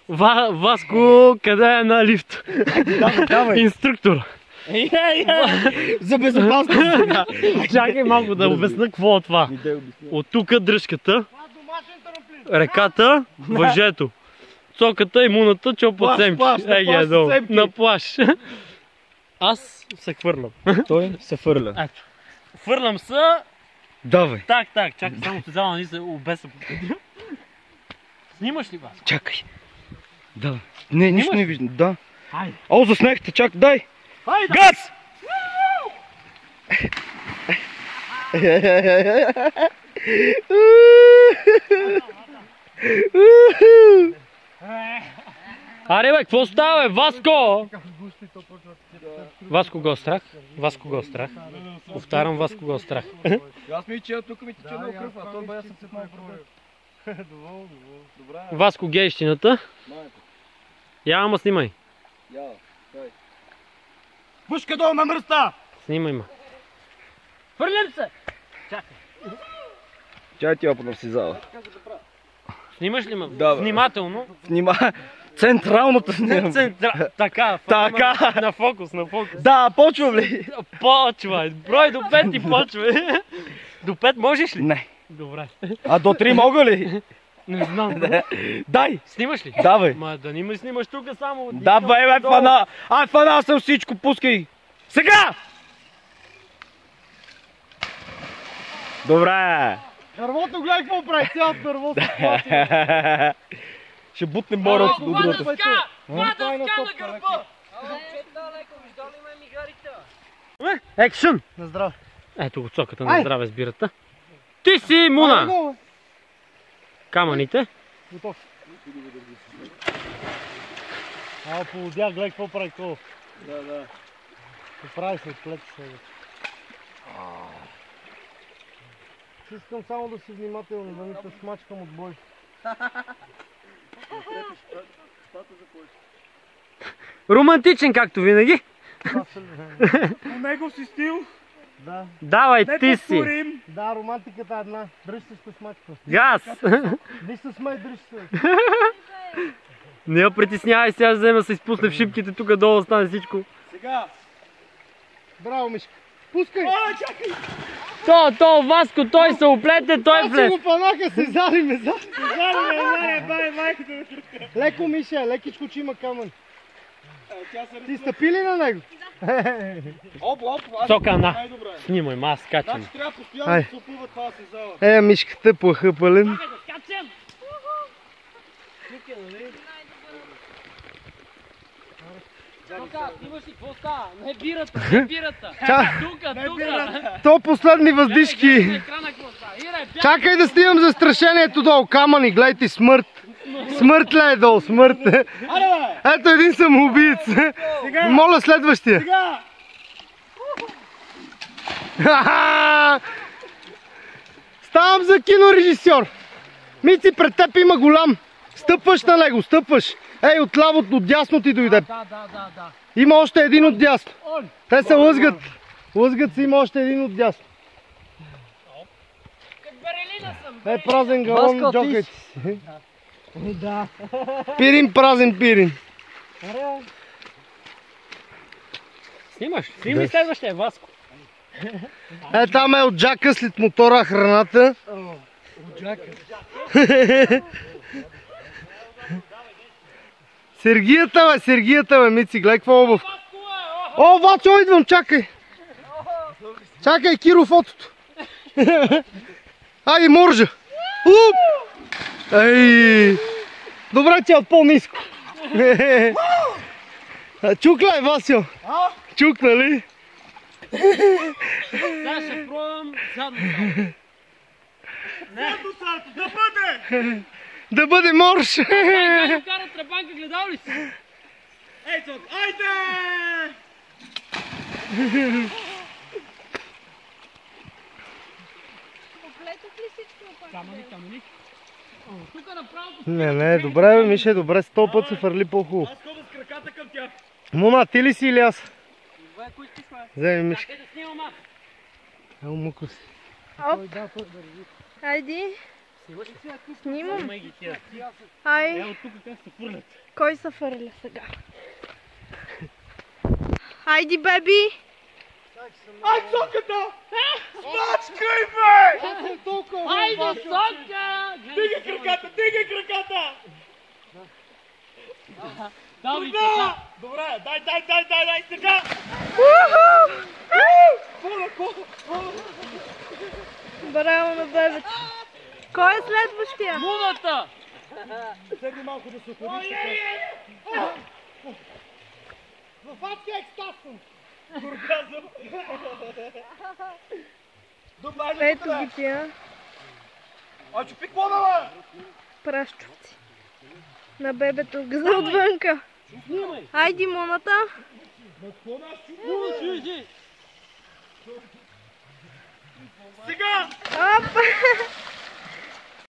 Васко, къде е на лифт? Инструктор. За безопасност. Чакай малко да обясна какво е това. От тук дръжката, реката, въжето, цоката и муната, чопът семки. Еге, долу, на плаж. Аз се хвърлям. Той се фърля. Ето. Хвърлям се. Давай. Так, чакай, само се взема, не се обеса. Снимаш ли вас? Чакай. Давай. Не, нищо не виждам. Да. Хайде. О, заснехте, чакай, дай. Хайде. Газ! Аре бе, какво става бе? Васко! Васко го страх? Васко го страх? Повтарям, Васко го страх. Аз ми че тук ми тече много кръв, а той бая съм се малко пробил. Добре. Васко гейщината. Я, ама снимай. Пушка долу на мръста! Снимай ма. Хвърлям се! Чакай. Чай ти опънам си зала. Снимаш ли ма? Да, бе. Внимателно. Централното снимам. Така. На фокус. Да, почвам ли? Почвай. Брой до 5 и почвай. До 5 можеш ли? Не. Добре. А до 3 мога ли? Не знам. Дай! Снимаш ли? Давай. Ма да не ме снимаш тук само. Давай, бе, фана! Ай, фана съм всичко, пускай! Сега! Добре! Дървото, гледай какво прави, цялото дървото. Ще бутнем мора от другото. Хвата ска на гърба! Екшън! На здраве. Ето го цоката на здраве с бирата. Ти си Муна! Камъните. Готов. Полудя, гледай какво прави какво. Да. Какво прави след плети сега. Искам само да си внимателно, да не те смачкам от бой. Романтичен, както винаги. По него си стил. Да. Давай, ти си. Да, романтиката е една. Дръж се, ще смачка. Газ! Дръж се, смай, дръж се. Не я притеснявай, сега ще взема да се изпусне в шипките, тук долу остане всичко. Сега. Браво, Мишка. Пускай! Чакай! То, Васко, той се оплете, той влез. Аз си го фанаха, се залиме, бай, майката. Леко, Миша, лекичко, че има камън. Ти стъпи ли на него? Сока, на. Снимай, ма, аз скачам. Значи трябва постоянно да се опълва това си зала. Мишката плаха пълен. Скачам! Сока, снимаш ли какво става? Не бирата. Тука. То последни въздишки. Чакай да снимам застрашението долу. Камъни, гледайте, смърт. Смърт ли е долу, смърт. Ето един самоубиец. Моля следващия. Ставам за кинорежисьор. Мици, пред теб има голям. Стъпваш на него, стъпваш. Ей, от лявото, от дясно ти дойде. Да. Има още един от дясно. Те се лъзгат. Лъзгат се, има още един от дясно. Празен галон, джокайте си. Да. Пирин, празен пирин. Снимаш? Снимай следващия, Васко. Там е от джака след мотора храната. От джака. Сергията, бе, Мици, гледай какво обув. О, Вачо, идвам, чакай. Чакай, Киро, фотото. Айде, моржа. Ей. Добре, че е от по-ниско. Чукла е, Васио. Чук, нали? Сега ще пробвам задно салто. Задно салто, да бъде! Да бъде морж! Как кара тръпанка, гледал ли си? Ей, Цок, айде! Оплетох ли всичко? Камъни. Тук направо... Не, добре, бе, Мише, добре, 100 път се фърли по-хубаво. Аз ходя с краката към тях. Муна, ти ли си или аз? Добре, кой искаш, бе? Вземи, Мишка. Да снимам аз. Муко си. Хайди. Снимам. Снимай ги тия. Ай, Ево тук как се фърлят. кой се фърля сега? Хайди, беби! Ай, соката! Смачкай, бе! Айде, сока! Дигай краката, дигай краката! Дави Да! Добре, дай сега! Браво на бебето! Кой е следващия? Муната! Сегни малко да се охладиш. В адския екстаз съм! Оргазъм! Добре, Ето ги тия а чупи какво да бе? пращовци. На бебето за отвънка. Хайди, моната! Сега! Опа!